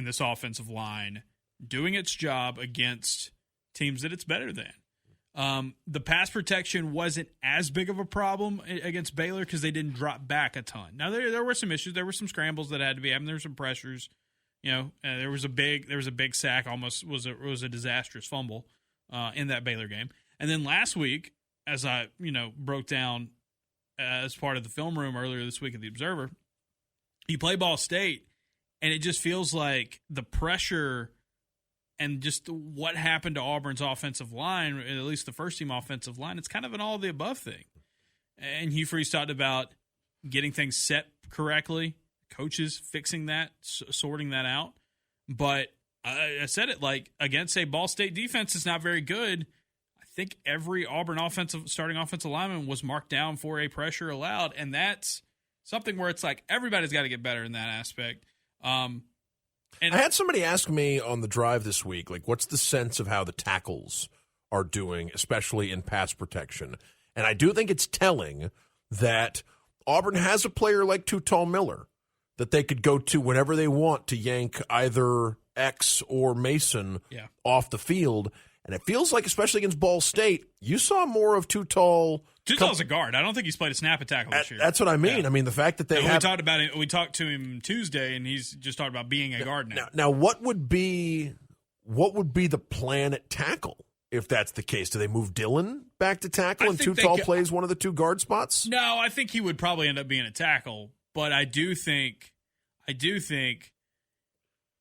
and this offensive line doing its job against teams that it's better than. The pass protection wasn't as big of a problem against Baylor because they didn't drop back a ton. Now there were some issues. There were some scrambles that had to be happening. There were some pressures. There was a big sack. Almost was a disastrous fumble in that Baylor game. And then last week, as I broke down as part of the film room earlier this week at the Observer, you play Ball State, and it just feels like the pressure and just what happened to Auburn's offensive line, at least the first team offensive line, it's kind of an all of the above thing. And Hugh Freeze talked about getting things set correctly, coaches fixing that, sorting that out. But I said it, like, against a Ball State defense is not very good. I think every Auburn starting offensive lineman was marked down for a pressure allowed, and that's something where it's like everybody's got to get better in that aspect. And I had somebody ask me on the drive this week, like, what's the sense of how the tackles are doing, especially in pass protection? And I do think it's telling that Auburn has a player like Too Tall Miller that they could go to whenever they want to yank either X or Mason off the field. And it feels like, especially against Ball State, you saw more of Too Tall. Too Tall's a guard. I don't think he's played a snap at tackle this year. That's what I mean. Yeah. I mean, the fact that they we talked about it. We talked to him Tuesday, and he's just talked about being a guard now. Now, what would be the plan at tackle if that's the case? Do they move Dillon back to tackle and Too Tall plays one of the two guard spots? No, I think he would probably end up being a tackle. But I do think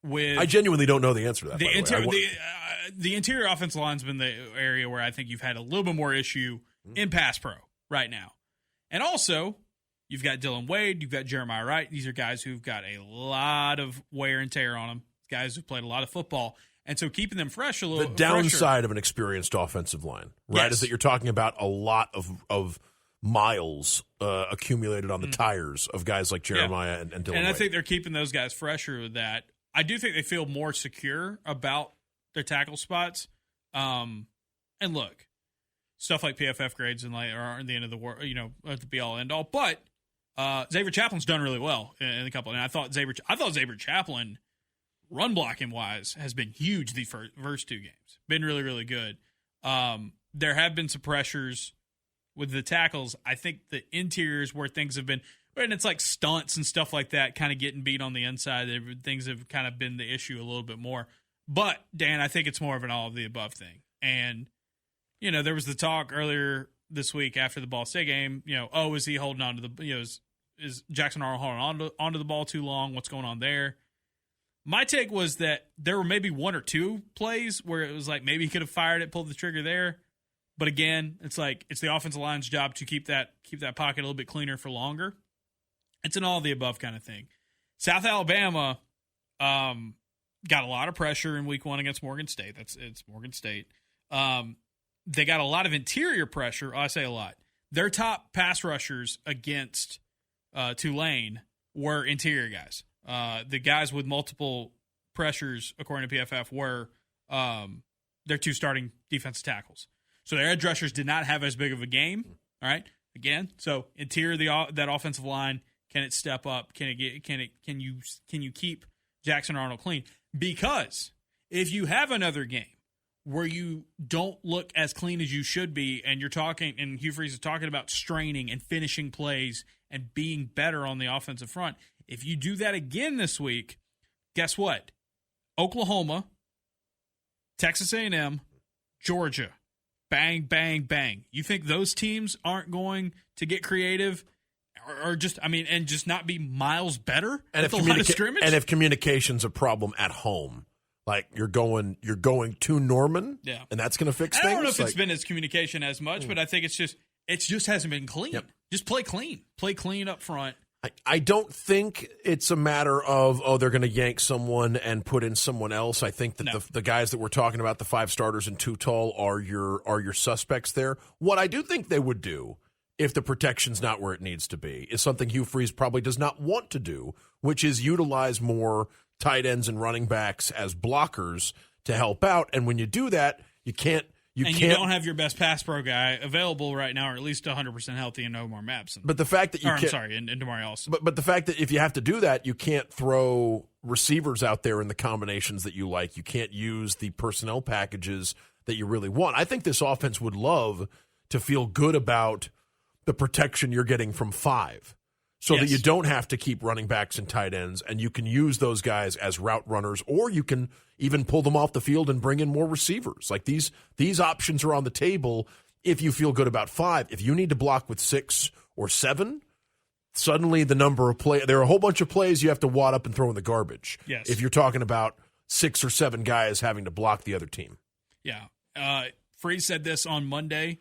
with I genuinely don't know the answer to that. The interior offensive line's been the area where I think you've had a little bit more issue in pass pro right now. And also, you've got Dylan Wade, you've got Jeremiah Wright. These are guys who've got a lot of wear and tear on them, guys who've played a lot of football. And so keeping them fresh a little The downside of an experienced offensive line, right, is that you're talking about a lot of miles accumulated on the tires of guys like Jeremiah and Dylan Wade. And I think they're keeping those guys fresher with that. I do think they feel more secure about their tackle spots. And look, stuff like PFF grades and aren't the end of the world, at the be all end all. But Xavier Chaplin's done really well in a couple. And I thought Xavier Chaplin, run blocking wise, has been huge the first two games. Been really, really good. There have been some pressures with the tackles. I think the interiors where things have been, and it's like stunts and stuff like that, kind of getting beat on the inside. Things have kind of been the issue a little bit more. But, Dan, I think it's more of an all-of-the-above thing. And, there was the talk earlier this week after the Ball State game, is he holding on to the, is Jackson Arnold holding on to the ball too long? What's going on there? My take was that there were maybe one or two plays where it was like maybe he could have fired it, pulled the trigger there. But, again, it's like it's the offensive line's job to keep that pocket a little bit cleaner for longer. It's an all-of-the-above kind of thing. South Alabama got a lot of pressure in week one against Morgan State. It's Morgan State. They got a lot of interior pressure. I say a lot. Their top pass rushers against Tulane were interior guys. The guys with multiple pressures, according to PFF, were their two starting defensive tackles. So their edge rushers did not have as big of a game. All right. Again, so interior that offensive line, can it step up? Can you keep Jackson Arnold clean? Because if you have another game where you don't look as clean as you should be, and you're talking, and Hugh Freeze is talking about straining and finishing plays and being better on the offensive front, if you do that again this week, guess what? Oklahoma, Texas A&M, Georgia, bang, bang, bang. You think those teams aren't going to get creative? Or just not be miles better at the line of scrimmage? And if communication's a problem at home, like you're going to Norman, and that's going to fix things. I don't know if it's been as communication as much, but I think it just hasn't been clean. Yep. Just play clean up front. I don't think it's a matter of, they're going to yank someone and put in someone else. I think that the guys that we're talking about, the five starters and Too Tall, are your suspects there. What I do think they would do, if the protection's not where it needs to be, is something Hugh Freeze probably does not want to do, which is utilize more tight ends and running backs as blockers to help out. And when you do that, you can't You don't have your best pass pro guy available right now, or at least 100% healthy, and Omar Mapson. But the fact that and Damari Alston. But the fact that if you have to do that, you can't throw receivers out there in the combinations that you like. You can't use the personnel packages that you really want. I think this offense would love to feel good about the protection you're getting from 5, so that you don't have to keep running backs and tight ends, and you can use those guys as route runners, or you can even pull them off the field and bring in more receivers. Like these options are on the table if you feel good about 5. If you need to block with 6 or 7, suddenly the number of plays, there are a whole bunch of plays you have to wad up and throw in the garbage. Yes. If you're talking about 6 or 7 guys having to block the other team. Yeah. Freeze said this on Monday.